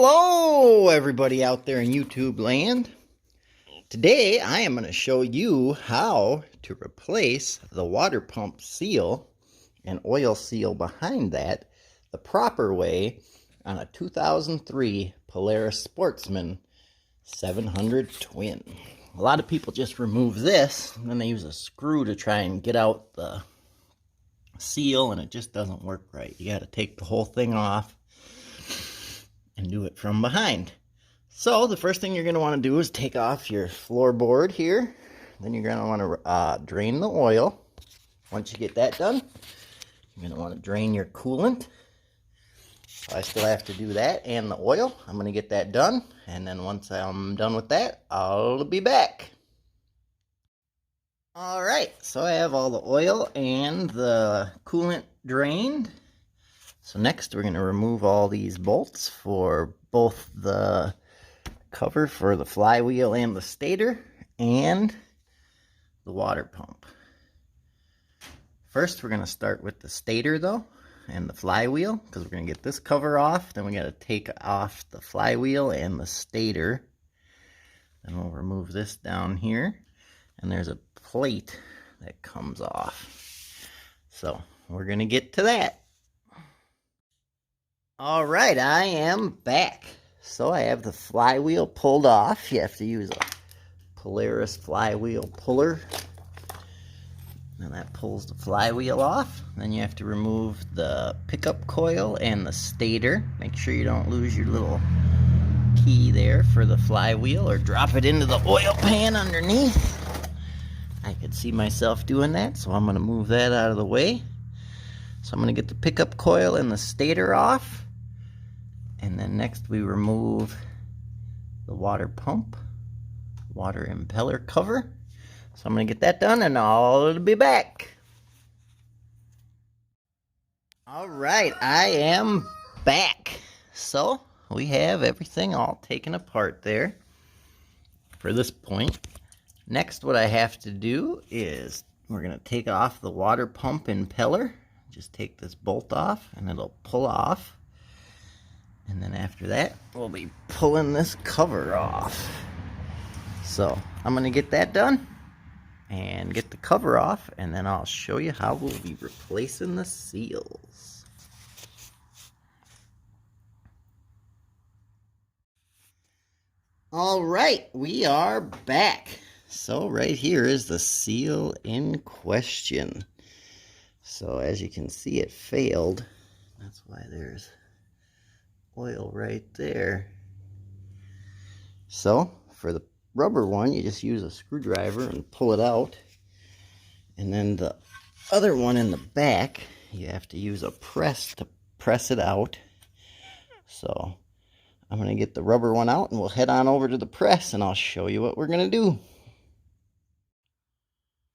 Hello, everybody out there in YouTube land. Today, I am going to show you how to replace the water pump seal and oil seal behind that the proper way on a 2003 Polaris Sportsman 700 Twin. A lot of people just remove this, and then they use a screw to try and get out the seal, and it just doesn't work right. You got to take the whole thing off and do it from behind. So the first thing you're going to want to do is take off your floorboard here. Then you're going to want to drain the oil. Once you get that done, you're going to want to drain your coolant. So I still have to do that and the oil. I'm going to get that done, and then once I'm done with that, I'll be back. Alright, so I have all the oil and the coolant drained. So next we're going to remove all these bolts for both the cover for the flywheel and the stator and the water pump. First we're going to start with the stator though and the flywheel, because we're going to get this cover off. Then we got to take off the flywheel and the stator. Then we'll remove this down here, and there's a plate that comes off. So we're going to get to that. Alright, I am back. So I have the flywheel pulled off. You have to use a Polaris flywheel puller. And that pulls the flywheel off. Then you have to remove the pickup coil and the stator. Make sure you don't lose your little key there for the flywheel or drop it into the oil pan underneath. I could see myself doing that, so I'm going to move that out of the way. So I'm going to get the pickup coil and the stator off. And then next we remove the water pump, water impeller cover. So I'm going to get that done and I'll be back. Alright, I am back. So we have everything all taken apart there for this point. Next what I have to do is we're going to take off the water pump impeller. Just take this bolt off and it'll pull off. And then after that, we'll be pulling this cover off. So I'm going to get that done and get the cover off, and then I'll show you how we'll be replacing the seals. All right, we are back. So right here is the seal in question. So as you can see, it failed. That's why there's oil right there. So for the rubber one, you just use a screwdriver and pull it out. And then the other one in the back, you have to use a press to press it out. So I'm going to get the rubber one out and we'll head on over to the press and I'll show you what we're going to do.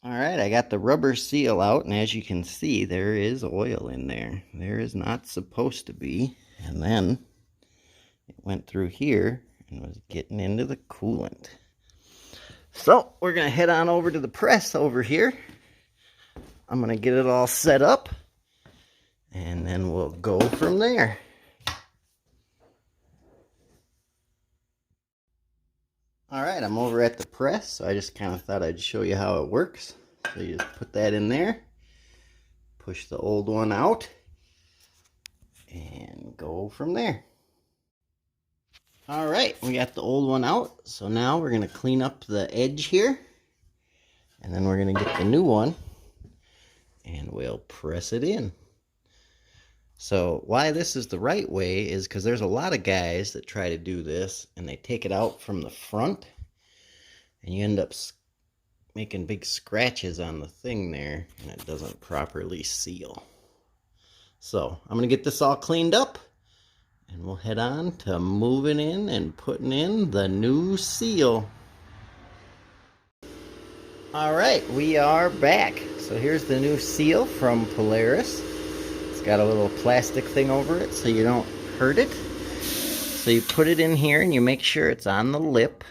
Alright, I got the rubber seal out, and as you can see, there is oil in there. There is not supposed to be. And then it went through here and was getting into the coolant. So we're going to head on over to the press over here. I'm going to get it all set up, and then we'll go from there. Alright, I'm over at the press, so I just kind of thought I'd show you how it works. So you just put that in there, push the old one out, and go from there. Alright, we got the old one out, so now we're going to clean up the edge here, and then we're going to get the new one, and we'll press it in. So why this is the right way is because there's a lot of guys that try to do this and they take it out from the front and you end up making big scratches on the thing there and it doesn't properly seal. So I'm going to get this all cleaned up and we'll head on to moving in and putting in the new seal. Alright, we are back. So here's the new seal from Polaris. Got a little plastic thing over it so you don't hurt it. So you put it in here and you make sure it's on the lip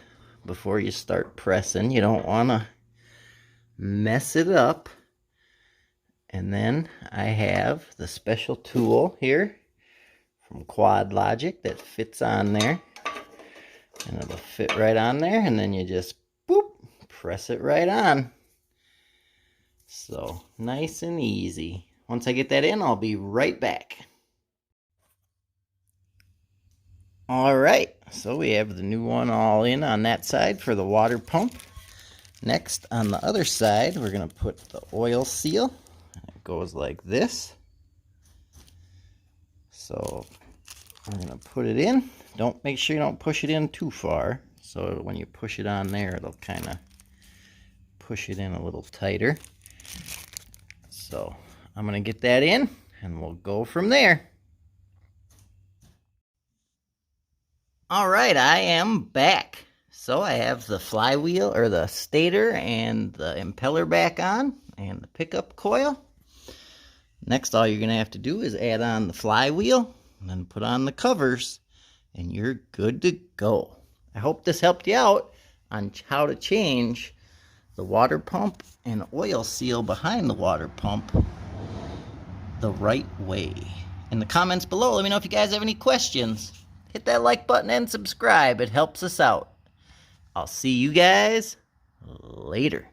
before you start pressing. You don't want to mess it up. And then I have the special tool here from Quad Logic that fits on there. And it'll fit right on there, and then you just, boop, press it right on. So, nice and easy. Once I get that in, I'll be right back. Alright, so we have the new one all in on that side for the water pump. Next, on the other side, we're going to put the oil seal. It goes like this. So, we're going to put it in. Make sure you don't push it in too far. So when you push it on there, it'll kind of push it in a little tighter. So I'm going to get that in, and we'll go from there. Alright, I am back. So I have the flywheel, or the stator, and the impeller back on, and the pickup coil. Next, all you're going to have to do is add on the flywheel, and then put on the covers, and you're good to go. I hope this helped you out on how to change the water pump and oil seal behind the water pump the right way. In the comments below, let me know if you guys have any questions. Hit that like button and subscribe. It helps us out. I'll see you guys later.